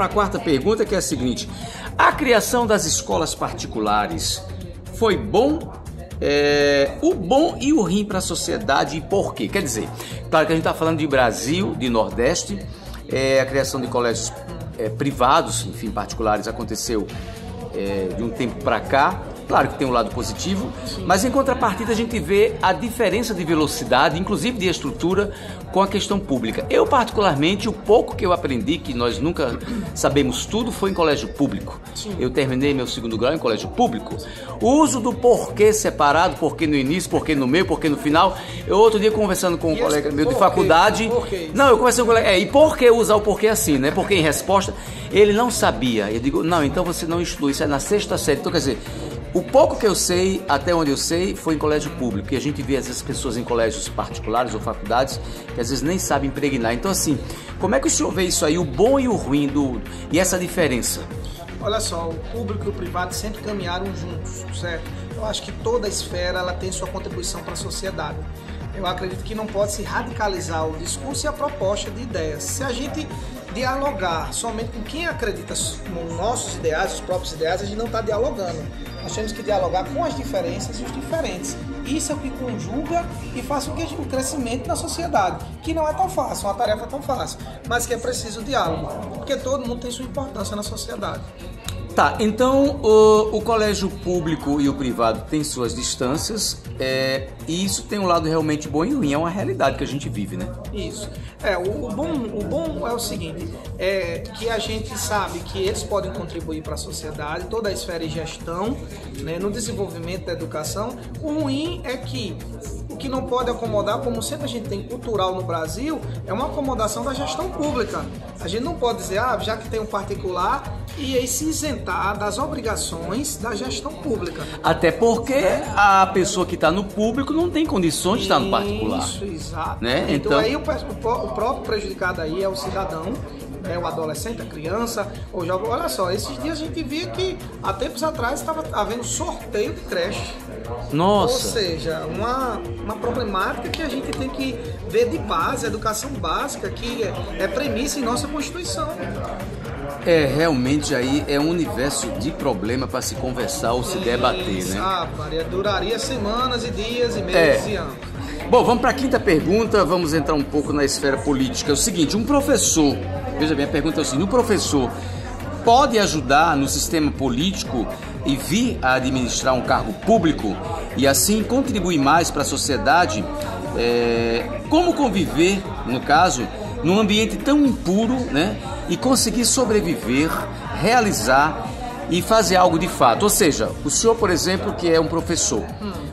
para a quarta pergunta, que é a seguinte: a criação das escolas particulares foi bom? O bom e o ruim para a sociedade, e por quê? Quer dizer, claro que a gente está falando de Brasil, de Nordeste, a criação de colégios privados, enfim, particulares, aconteceu de um tempo para cá. Claro que tem um lado positivo, mas em contrapartida a gente vê a diferença de velocidade, inclusive de estrutura, com a questão pública. Eu, particularmente, o pouco que eu aprendi, que nós nunca sabemos tudo, foi em colégio público. Sim. Eu terminei meu segundo grau em colégio público. O uso do porquê separado, porquê no início, porquê no meio, porquê no final. Eu outro dia conversando com um colega meu de faculdade. Não, eu conversei com um colega. E por que usar o porquê assim, né? Porque em resposta, ele não sabia. Eu digo, não, então você não estudou, isso é na sexta série. Então, quer dizer, o pouco que eu sei, até onde eu sei, foi em colégio público. E a gente vê às vezes pessoas em colégios particulares ou faculdades que às vezes nem sabem impregnar. Então assim, como é que o senhor vê isso aí, o bom e o ruim e essa diferença? Olha só, o público e o privado sempre caminharam juntos, certo? Eu acho que toda esfera ela tem sua contribuição para a sociedade. Eu acredito que não pode se radicalizar o discurso e a proposta de ideias. Se a gente dialogar somente com quem acredita nos nossos ideais, os próprios ideais, a gente não está dialogando. Nós temos que dialogar com as diferenças e os diferentes. Isso é o que conjuga e faz com que o crescimento na sociedade, que não é tão fácil, uma tarefa tão fácil, mas que é preciso diálogo, porque todo mundo tem sua importância na sociedade. Tá, então o colégio público e o privado têm suas distâncias, e isso tem um lado realmente bom e ruim, é uma realidade que a gente vive, né? Isso. O bom é o seguinte, que a gente sabe que eles podem contribuir para a sociedade, toda a esfera de gestão, né, no desenvolvimento da educação. O ruim é que o que não pode acomodar, como sempre a gente tem cultural no Brasil, é uma acomodação da gestão pública. A gente não pode dizer, já que tem um particular, e aí se isentar das obrigações da gestão pública. Até porque a pessoa que está no público não tem condições de estar no particular. Isso, exato. Né? Então aí o próprio prejudicado aí é o cidadão, o adolescente, a criança, o jovem. Olha só, esses dias a gente via que há tempos atrás estava havendo sorteio de creche. Nossa! Ou seja, uma problemática que a gente tem que ver de base, educação básica, que é premissa em nossa Constituição. Realmente aí é um universo de problema para se conversar ou se debater, né? Maria, duraria semanas e dias e meses e anos. Bom, vamos para a quinta pergunta, vamos entrar um pouco na esfera política. É o seguinte, um professor, veja bem, a pergunta é o seguinte, um professor pode ajudar no sistema político e vir a administrar um cargo público e assim contribuir mais para a sociedade? Como conviver, no caso, num ambiente tão impuro, né? E conseguir sobreviver, realizar e fazer algo de fato. Ou seja, o senhor, por exemplo, que é um professor,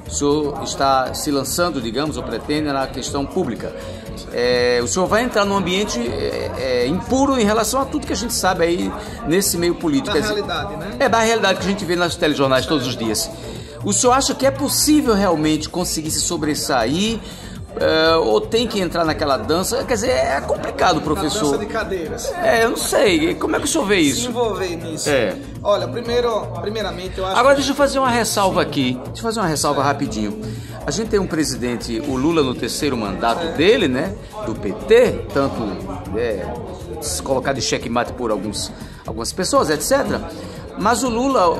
o senhor está se lançando, digamos, ou pretende na questão pública. O senhor vai entrar num ambiente impuro em relação a tudo que a gente sabe aí nesse meio político. Da realidade, né? Da realidade que a gente vê nas telejornais todos os dias. O senhor acha que é possível realmente conseguir se sobressair? Ou tem que entrar naquela dança? Quer dizer, é complicado, professor. Dança de cadeiras. Eu não sei. Como é que o senhor vê isso? Se envolver nisso. Olha, primeiramente eu acho. Agora deixa eu fazer uma ressalva aqui. Deixa eu fazer uma ressalva rapidinho. A gente tem um presidente, o Lula, no terceiro mandato dele, né? Do PT, tanto colocado em xeque-mate por algumas pessoas, etc. Mas o Lula,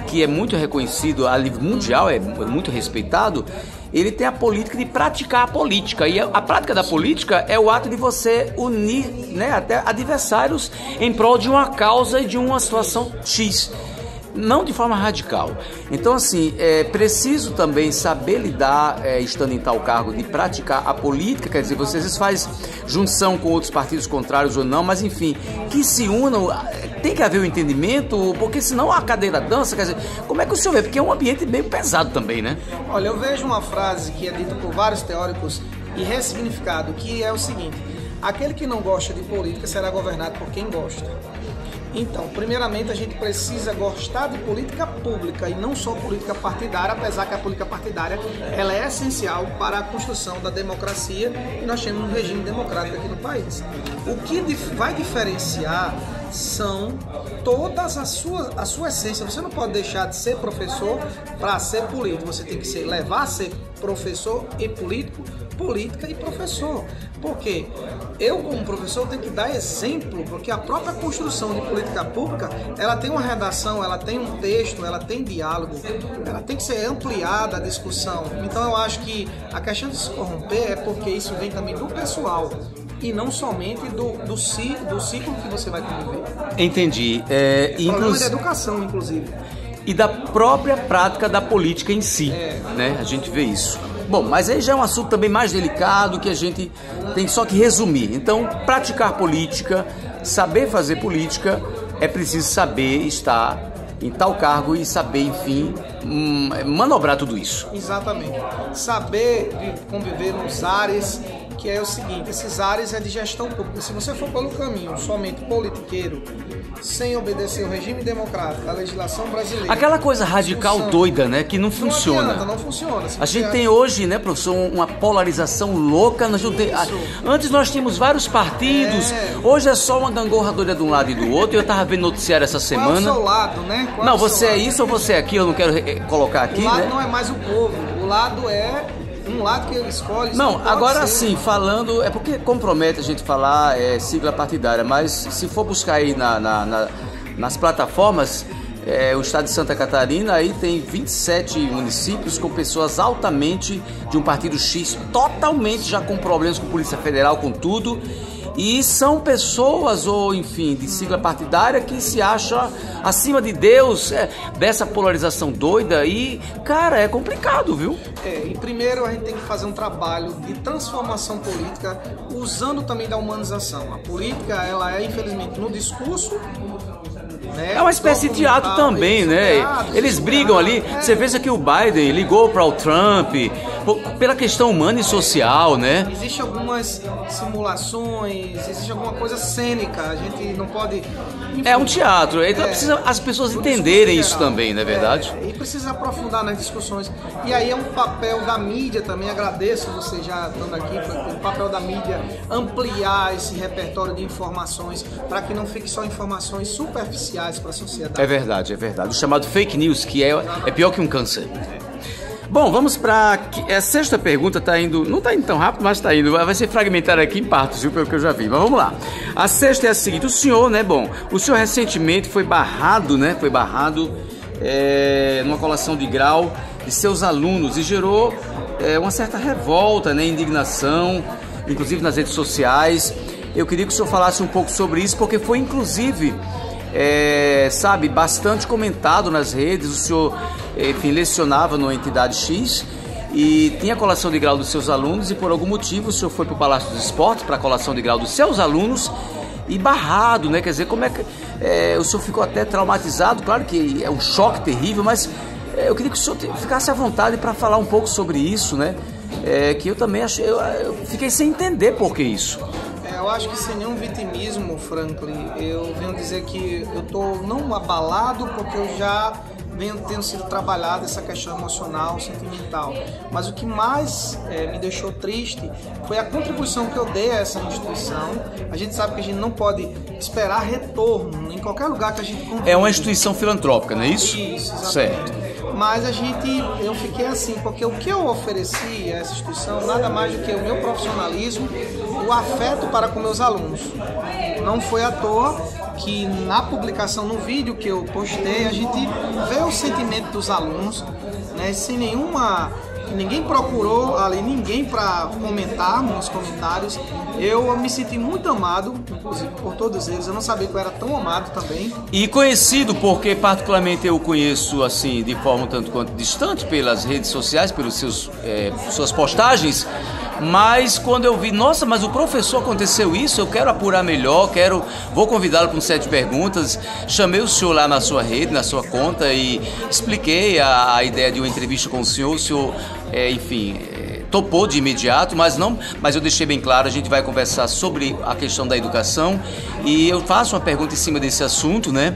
que é muito reconhecido a nível mundial, é muito respeitado, ele tem a política de praticar a política. E a prática da política é o ato de você unir, né, até adversários em prol de uma causa e de uma situação X. Não de forma radical. Então, assim, é preciso também saber lidar, estando em tal cargo, de praticar a política. Quer dizer, você às vezes faz junção com outros partidos contrários ou não, mas enfim, que se unam. Tem que haver um entendimento, porque senão a cadeira dança. Quer dizer, como é que o senhor vê? Porque é um ambiente meio pesado também, né? Olha, eu vejo uma frase que é dita por vários teóricos e ressignificado, que é o seguinte: aquele que não gosta de política será governado por quem gosta. Então, primeiramente, a gente precisa gostar de política pública e não só política partidária, apesar que a política partidária ela é essencial para a construção da democracia e nós temos um regime democrático aqui no país. O que vai diferenciar são todas a sua essência. Você não pode deixar de ser professor para ser político. Você tem que levar a ser professor e político política e professor. Porque eu, como professor, tenho que dar exemplo, porque a própria construção de política pública, ela tem uma redação, ela tem um texto, ela tem diálogo, ela tem que ser ampliada a discussão. Então eu acho que a questão de se corromper é porque isso vem também do pessoal e não somente do ciclo que você vai conviver. Entendi. Problema de educação, inclusive. E da própria prática da política em si, né? A gente vê isso. Bom, mas aí já é um assunto também mais delicado que a gente tem só que resumir. Então, praticar política, saber fazer política, é preciso saber estar em tal cargo e saber, enfim, manobrar tudo isso. Exatamente. Saber conviver nos ares, que é o seguinte, esses ares é de gestão pública. Se você for pelo caminho somente politiqueiro, sem obedecer o regime democrático, a legislação brasileira... Aquela coisa radical doida, né, que não funciona. Não adianta, não funciona. A gente tem hoje, né, professor, uma polarização louca. Antes nós tínhamos vários partidos, hoje é só uma gangorra doida de um lado e do outro. Eu estava vendo noticiário essa semana. Qual é o seu lado, né? Não, você é isso ou você é aquilo, eu não quero colocar aqui, né? O lado né? não é mais o povo, o lado é... Um lado que ele escolhe... Não, agora sim, falando... É porque compromete a gente falar sigla partidária, mas se for buscar aí nas plataformas, o estado de Santa Catarina aí tem 27 municípios com pessoas altamente de um partido X, totalmente já com problemas com Polícia Federal, com tudo. E são pessoas, ou enfim, de sigla partidária que se acham acima de Deus, dessa polarização doida. E, cara, é complicado, viu? E primeiro a gente tem que fazer um trabalho de transformação política, usando também da humanização. A política, ela é, infelizmente, no discurso... Né? É uma espécie de teatro também, né? Eles brigam ali. Você vê que o Biden ligou para o Trump pela questão humana e social, né? Existem algumas simulações, existe alguma coisa cênica. A gente não pode... Enfim, é um teatro. Então precisa as pessoas entenderem isso também, não é verdade? E precisa aprofundar nas discussões. E aí é um papel da mídia também. Agradeço você já estando aqui. Foi o papel da mídia ampliar esse repertório de informações para que não fique só informações superficiais para a sociedade. É verdade, é verdade. O chamado fake news, que é pior que um câncer. Bom, vamos para a sexta pergunta. Tá indo, não está indo tão rápido, mas está indo. Vai ser fragmentada aqui em partes, viu, pelo que eu já vi. Mas vamos lá. A sexta é a seguinte: o senhor, né? Bom, o senhor recentemente foi barrado, né? Foi barrado numa colação de grau de seus alunos e gerou uma certa revolta, né? Indignação, inclusive nas redes sociais. Eu queria que o senhor falasse um pouco sobre isso, porque foi inclusive bastante comentado nas redes. O senhor, enfim, lecionava numa entidade X e tinha a colação de grau dos seus alunos, e por algum motivo o senhor foi para o Palácio dos Esportes para a colação de grau dos seus alunos e barrado, né? Quer dizer, como é que o senhor ficou até traumatizado? Claro que é um choque terrível, mas eu queria que o senhor ficasse à vontade para falar um pouco sobre isso, né? Que eu também achei, eu fiquei sem entender por que isso. Eu acho que sem nenhum vitimismo, Franklin, eu venho dizer que eu estou não abalado porque eu já tenho sido trabalhado essa questão emocional, sentimental. Mas o que mais me deixou triste foi a contribuição que eu dei a essa instituição. A gente sabe que a gente não pode esperar retorno em qualquer lugar que a gente convive. É uma instituição filantrópica, não é isso? Isso, exatamente. Certo. Mas eu fiquei assim, porque o que eu ofereci a essa instituição, nada mais do que o meu profissionalismo, o afeto para com meus alunos. Não foi à toa que na publicação, no vídeo que eu postei, a gente vê o sentimento dos alunos, né, sem nenhuma... Ninguém procurou ali, ninguém para comentar nos comentários. Eu me senti muito amado, inclusive por todos eles. Eu não sabia que eu era tão amado também. E conhecido, porque particularmente eu conheço assim de forma um tanto quanto distante pelas redes sociais, pelos suas postagens. Mas quando eu vi, nossa, mas o professor aconteceu isso, eu quero apurar melhor, vou convidá-lo para um set de perguntas. Chamei o senhor lá na sua rede, na sua conta, e expliquei a ideia de uma entrevista com o senhor. O senhor, enfim, topou de imediato, mas eu deixei bem claro, a gente vai conversar sobre a questão da educação, e eu faço uma pergunta em cima desse assunto, né?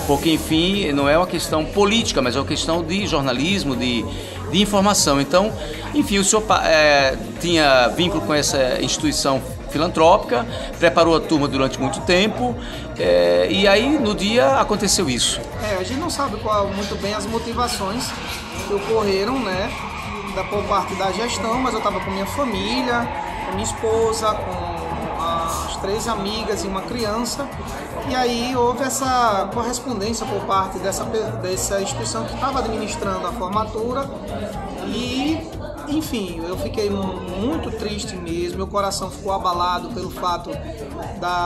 Porque, enfim, não é uma questão política, mas é uma questão de jornalismo, de informação. Então, enfim, o senhor tinha vínculo com essa instituição filantrópica, preparou a turma durante muito tempo, e aí no dia aconteceu isso. A gente não sabe muito bem as motivações que ocorreram, né? por parte da gestão, mas eu estava com minha família, com minha esposa, com as 3 amigas e uma criança. E aí houve essa correspondência por parte dessa instituição que estava administrando a formatura. E, enfim, eu fiquei muito triste mesmo, meu coração ficou abalado pelo fato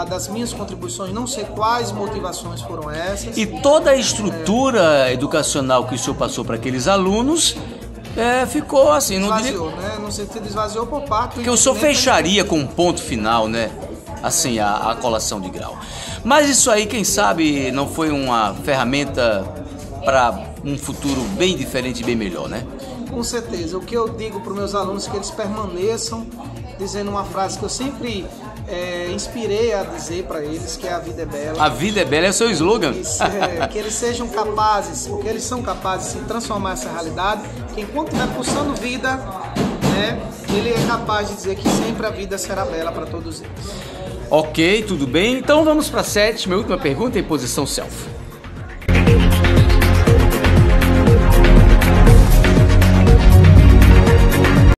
das minhas contribuições, não sei quais motivações foram essas. E toda a estrutura educacional que o senhor passou para aqueles alunos ficou assim, não esvaziou, né? No sentido, esvaziou por parte... Porque o senhor fecharia com um ponto final, né? Assim, a colação de grau. Mas isso aí, quem sabe, não foi uma ferramenta para um futuro bem diferente e bem melhor, né? Com certeza. O que eu digo para os meus alunos é que eles permaneçam dizendo uma frase que eu sempre inspirei a dizer para eles, que é: a vida é bela. A vida é bela é o seu slogan. Isso, que eles sejam capazes, porque eles são capazes de transformar essa realidade, que enquanto estiver pulsando vida, né, ele é capaz de dizer que sempre a vida será bela para todos eles. Ok, tudo bem. Então vamos para a 7ª, última pergunta em posição self.